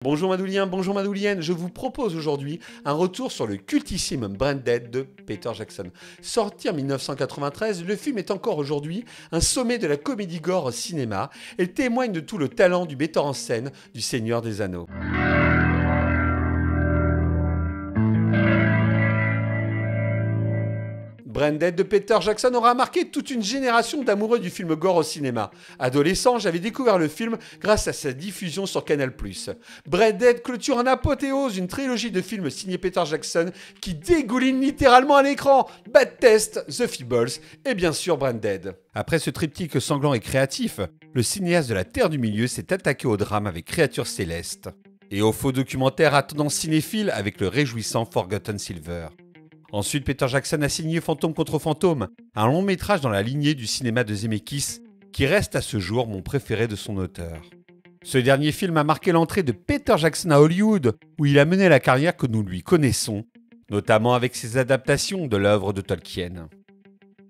Bonjour Madouliens, bonjour Madouliennes, je vous propose aujourd'hui un retour sur le cultissime Branded de Peter Jackson. Sorti en 1993, le film est encore aujourd'hui un sommet de la comédie gore au cinéma et témoigne de tout le talent du metteur en scène du Seigneur des Anneaux. Branded de Peter Jackson aura marqué toute une génération d'amoureux du film gore au cinéma. Adolescent, j'avais découvert le film grâce à sa diffusion sur Canal+. Branded clôture en apothéose une trilogie de films signés Peter Jackson qui dégouline littéralement à l'écran. Bad Test, The Feebles et bien sûr Branded. Après ce triptyque sanglant et créatif, le cinéaste de la Terre du Milieu s'est attaqué au drame avec Créatures Célestes et au faux documentaire à tendance cinéphile avec le réjouissant Forgotten Silver. Ensuite, Peter Jackson a signé Fantôme contre Fantôme, un long métrage dans la lignée du cinéma de Zemeckis, qui reste à ce jour mon préféré de son auteur. Ce dernier film a marqué l'entrée de Peter Jackson à Hollywood, où il a mené la carrière que nous lui connaissons, notamment avec ses adaptations de l'œuvre de Tolkien.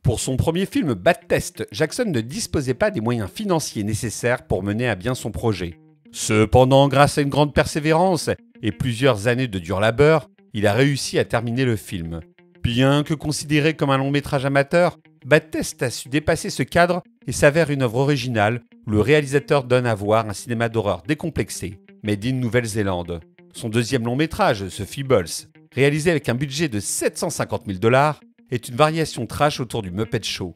Pour son premier film Bad Test, Jackson ne disposait pas des moyens financiers nécessaires pour mener à bien son projet. Cependant, grâce à une grande persévérance et plusieurs années de dur labeur, il a réussi à terminer le film. Bien que considéré comme un long métrage amateur, Bad Test a su dépasser ce cadre et s'avère une œuvre originale où le réalisateur donne à voir un cinéma d'horreur décomplexé, made in Nouvelle-Zélande. Son deuxième long métrage, The Feebles, réalisé avec un budget de 750 000 $, est une variation trash autour du Muppet Show.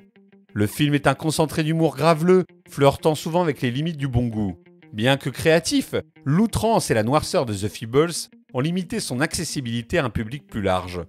Le film est un concentré d'humour graveleux, flirtant souvent avec les limites du bon goût. Bien que créatif, l'outrance et la noirceur de The Feebles ont limité son accessibilité à un public plus large.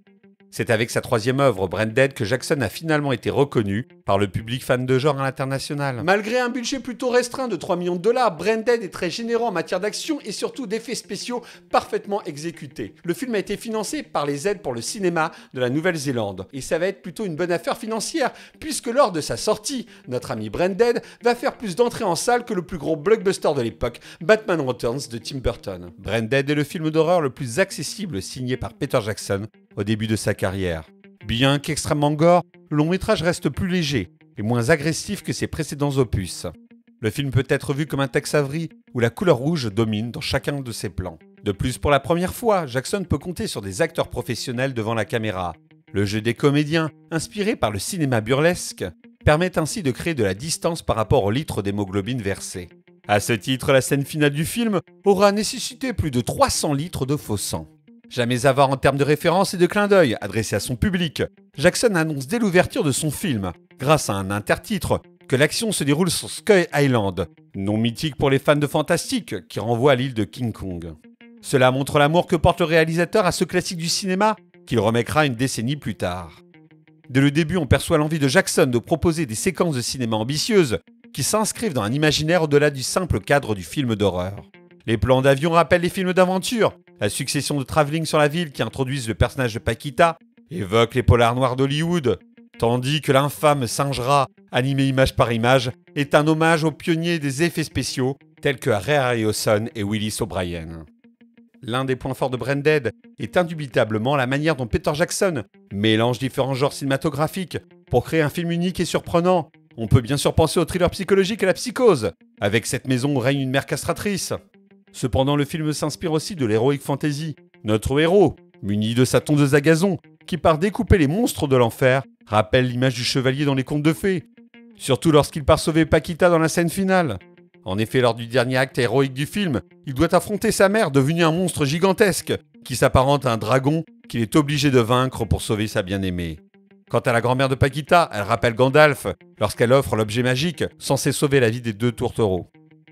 C'est avec sa troisième œuvre, Branded, que Jackson a finalement été reconnu par le public fan de genre à l'international. Malgré un budget plutôt restreint de 3 millions de $, Branded est très généreux en matière d'action et surtout d'effets spéciaux parfaitement exécutés. Le film a été financé par les aides pour le cinéma de la Nouvelle-Zélande. Et ça va être plutôt une bonne affaire financière, puisque lors de sa sortie, notre ami Branded va faire plus d'entrées en salle que le plus gros blockbuster de l'époque, Batman Returns de Tim Burton. Branded est le film d'horreur le plus accessible signé par Peter Jackson au début de sa carrière. Bien qu'extrêmement gore, le long métrage reste plus léger et moins agressif que ses précédents opus. Le film peut être vu comme un Tex Avery où la couleur rouge domine dans chacun de ses plans. De plus, pour la première fois, Jackson peut compter sur des acteurs professionnels devant la caméra. Le jeu des comédiens, inspiré par le cinéma burlesque, permet ainsi de créer de la distance par rapport au litre d'hémoglobine versé. À ce titre, la scène finale du film aura nécessité plus de 300 litres de faux sang. Jamais avare en termes de références et de clins d'œil adressés à son public, Jackson annonce dès l'ouverture de son film, grâce à un intertitre, que l'action se déroule sur Skull Island, nom mythique pour les fans de fantastique qui renvoie à l'île de King Kong. Cela montre l'amour que porte le réalisateur à ce classique du cinéma qu'il remettra une décennie plus tard. Dès le début, on perçoit l'envie de Jackson de proposer des séquences de cinéma ambitieuses qui s'inscrivent dans un imaginaire au-delà du simple cadre du film d'horreur. Les plans d'avion rappellent les films d'aventure. La succession de travelling sur la ville qui introduisent le personnage de Paquita évoque les polars noirs d'Hollywood, tandis que l'infâme singe rat, animé image par image, est un hommage aux pionniers des effets spéciaux tels que Ray Harryhausen et Willis O'Brien. L'un des points forts de Branded est indubitablement la manière dont Peter Jackson mélange différents genres cinématographiques pour créer un film unique et surprenant. On peut bien sûr penser au thriller psychologique et à la psychose, avec Cette maison où règne une mère castratrice. Cependant, le film s'inspire aussi de l'heroic fantasy. Notre héros, muni de sa tondeuse à gazon, qui part découper les monstres de l'enfer, rappelle l'image du chevalier dans les contes de fées. Surtout lorsqu'il part sauver Paquita dans la scène finale. En effet, lors du dernier acte héroïque du film, il doit affronter sa mère devenue un monstre gigantesque, qui s'apparente à un dragon qu'il est obligé de vaincre pour sauver sa bien-aimée. Quant à la grand-mère de Paquita, elle rappelle Gandalf lorsqu'elle offre l'objet magique censé sauver la vie des deux tourtereaux.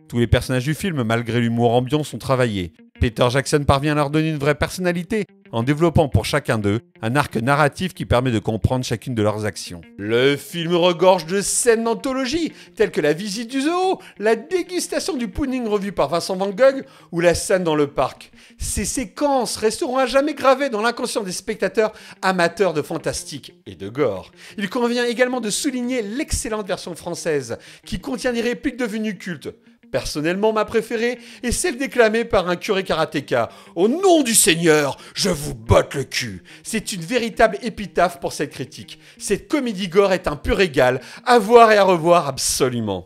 Tous les personnages du film, malgré l'humour ambiant, sont travaillés. Peter Jackson parvient à leur donner une vraie personnalité, en développant pour chacun d'eux un arc narratif qui permet de comprendre chacune de leurs actions. Le film regorge de scènes d'anthologie, telles que la visite du zoo, la dégustation du pudding revu par Vincent Van Gogh ou la scène dans le parc. Ces séquences resteront à jamais gravées dans l'inconscient des spectateurs amateurs de fantastique et de gore. Il convient également de souligner l'excellente version française, qui contient des répliques devenues cultes. Personnellement, ma préférée est celle déclamée par un curé karatéka. « Au nom du Seigneur, je vous botte le cul !» C'est une véritable épitaphe pour cette critique. Cette comédie gore est un pur régal, à voir et à revoir absolument.